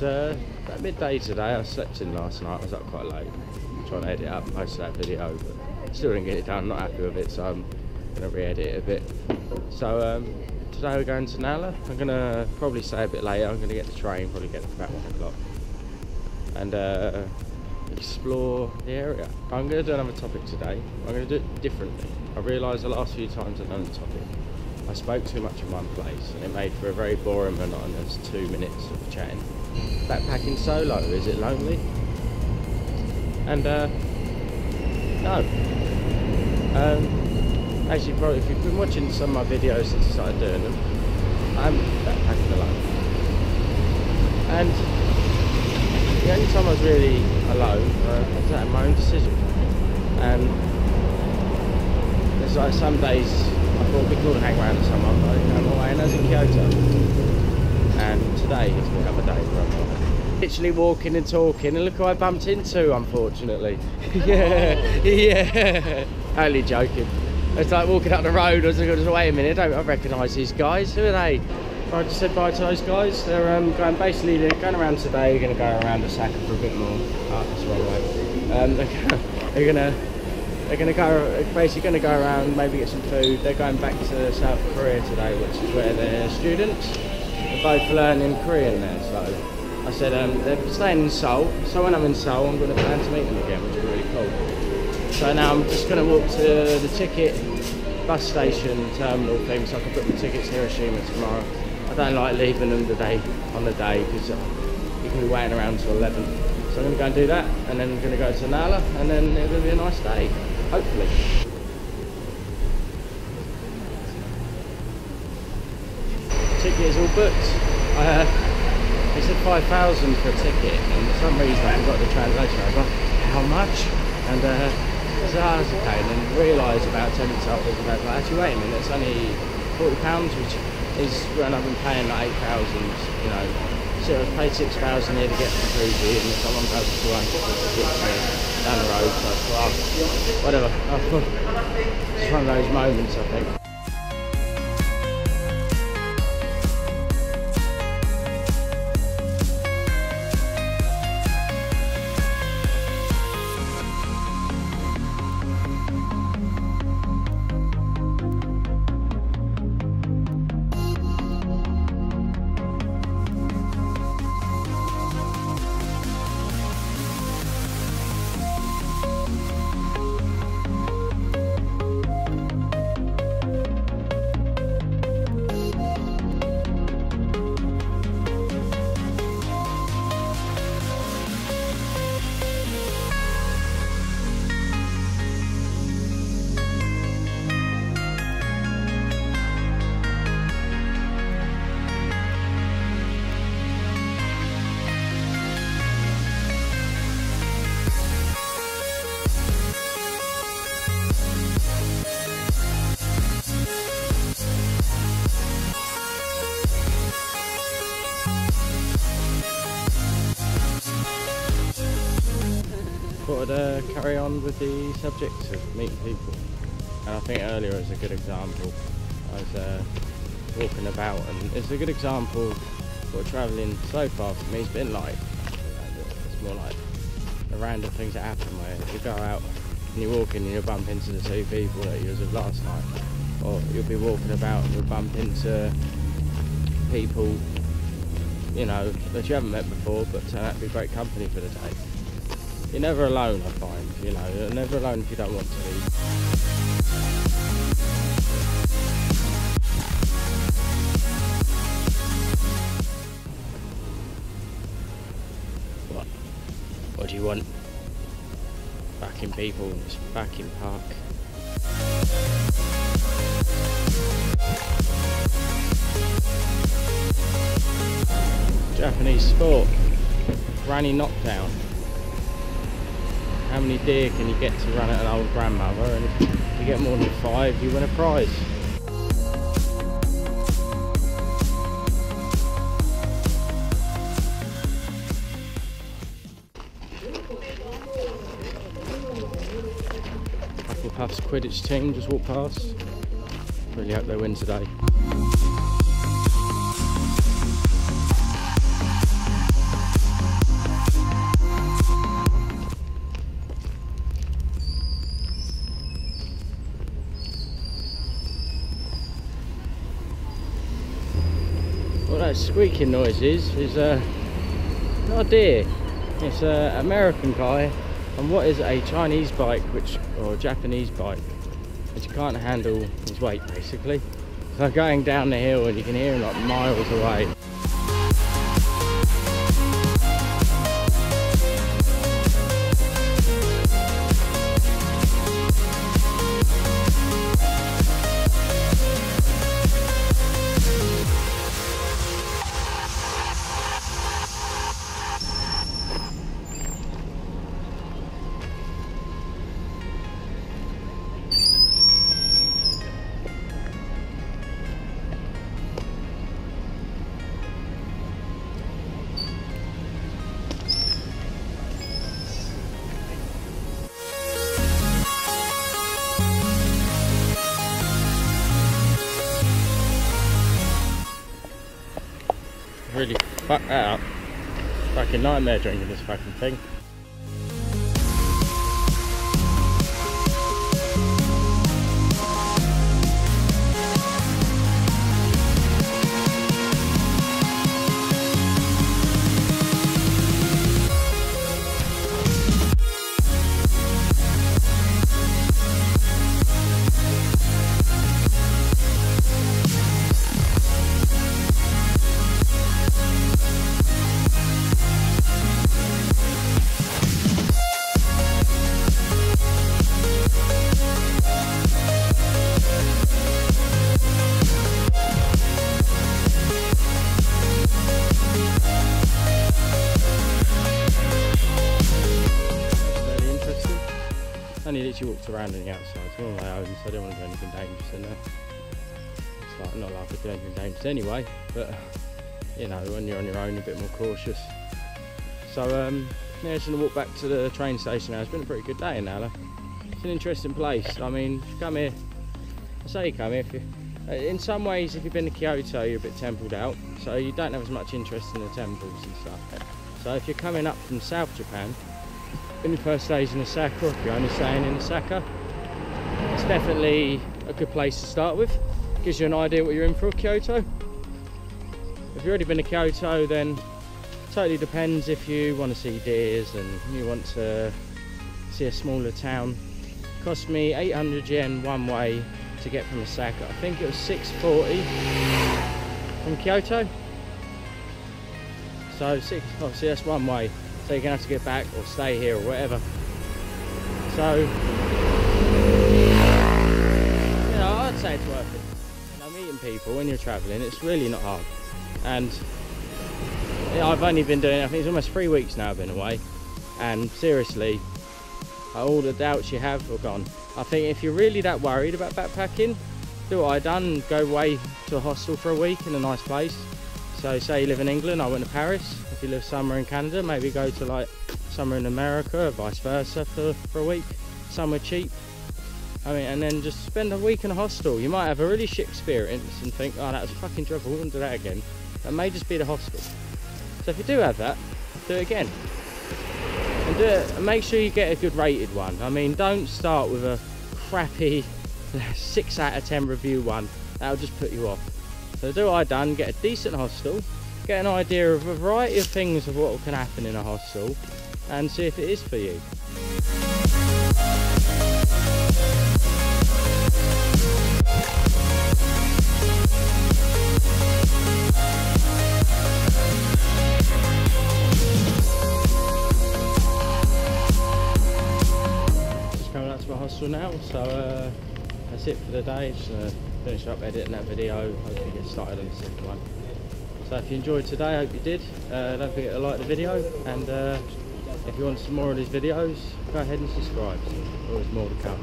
about midday today. I slept in last night. I was up quite late trying to edit up most of that video, but still didn't get it done. Not happy with it, so I'm going to re-edit it a bit. So today we're going to Nara. I'm going to probably stay a bit later. I'm going to get the train, probably get about 1 o'clock, and explore the area. I'm going to do another topic today. I'm going to do it differently. I realised the last few times I've done the topic, I spoke too much in one place and it made for a very boring, monotonous 2 minutes of chatting. Backpacking solo, is it lonely? And no. Actually, probably if you've been watching some of my videos since I started doing them, I'm backpacking alone. And the only time I was really alone was at my own decision. And there's like some days I thought it'd be cool to hang around with someone, but I'm away and I was in Kyoto. And today is another day where I'm literally walking and talking, and look who I bumped into, unfortunately. yeah. Only joking. It's like walking up the road, I was like, wait a minute, I recognise these guys, who are they? I just said bye to those guys. They're going basically, they're going around today, they're going to go around Osaka for a bit more. Oh, that's the wrong way. They're going to go, basically going to go around, maybe get some food. They're going back to South Korea today, which is where they're students. They're both learning Korean there, so I said they're staying in Seoul. So when I'm in Seoul, I'm going to plan to meet them again, which is really cool. So now I'm just going to walk to the ticket bus station terminal thing, so I can book my tickets to Hiroshima tomorrow. I don't like leaving them on the day because you can be waiting around till 11. So I'm going to go and do that, and then I'm going to go to Nara, and then it'll be a nice day. Hopefully. Ticket is all booked. They said 5,000 for a ticket, and for some reason I forgot the translation. I was like, how much? And I said, oh, that's okay. And then realised about 10 minutes afterwards, I was like, actually, wait a minute, it's only £40, which is when I've been paying like 8,000, you know. So I paid 6,000 here to get from Fuji, and someone goes to 200 to get down the road, so well, whatever. It's one of those moments, I think. Thought I'd carry on with the subject of meeting people, and I think earlier it was a good example. I was walking about, and it's a good example of what travelling so far for me has been like. It's more like the random things that happen where you go out and you're walking and you'll bump into the two people that you was with last night, or you'll be walking about and you'll bump into people, you know, that you haven't met before but turn out to be great company for the day. You're never alone, I find, you know, you're never alone if you don't want to be. What do you want? Backing people in this backing park. Japanese sport, granny knockdown. How many deer can you get to run at an old grandmother, and if you get more than 5 you win a prize. Huff's Quidditch team just walked past. Really hope they win today. that squeaking noises is not a deer, it's an American guy on what is a Chinese bike, or Japanese bike, which can't handle his weight basically. So going down the hill and you can hear him like miles away. Really fuck that up. Fucking nightmare drinking this fucking thing. Only literally walked around on the outside, it's one of my own, so I don't want to do anything dangerous in there. It's like, not like I do anything dangerous anyway, but you know, when you're on your own, you're a bit more cautious. So yeah, just gonna walk back to the train station now. It's been a pretty good day in Nara. It's an interesting place. I mean, if you come here, I say you come here, in some ways, if you've been to Kyoto, you're a bit templed out, so you don't have as much interest in the temples and stuff. So if you're coming up from South Japan, when your first days in Osaka, or if you're only staying in Osaka, it's definitely a good place to start with. Gives you an idea what you're in for. Kyoto. If you've already been to Kyoto, then it totally depends if you want to see deers and you want to see a smaller town. It cost me 800 yen one way to get from Osaka. I think it was 640 from Kyoto. So obviously that's one way. So you're going to have to get back or stay here or whatever. So, you know, I'd say it's worth it. You know, meeting people when you're travelling, it's really not hard. And you know, I've only been doing it, I think it's almost 3 weeks now I've been away. And seriously, all the doubts you have are gone. I think if you're really that worried about backpacking, do what I done, go away to a hostel for a week in a nice place. So say you live in England, I went to Paris. If you live somewhere in Canada, maybe go to like somewhere in America or vice versa for a week, somewhere cheap. I mean, and then just spend a week in a hostel. You might have a really shit experience and think, oh, that was fucking dreadful, I wouldn't do that again. That may just be the hostel. So if you do have that, do it again. And do it, and make sure you get a good rated one. I mean, don't start with a crappy 6 out of 10 review one. That'll just put you off. So do what I done, get a decent hostel, get an idea of a variety of things of what can happen in a hostel, and see if it is for you. Just coming up to my hostel now, so that's it for the day. Just finish up editing that video, hopefully get started on the second one. So if you enjoyed today, I hope you did. Don't forget to like the video, and if you want some more of these videos, go ahead and subscribe. There's always more to come.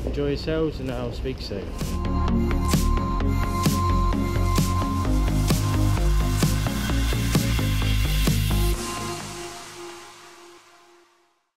Enjoy yourselves, and I'll speak soon.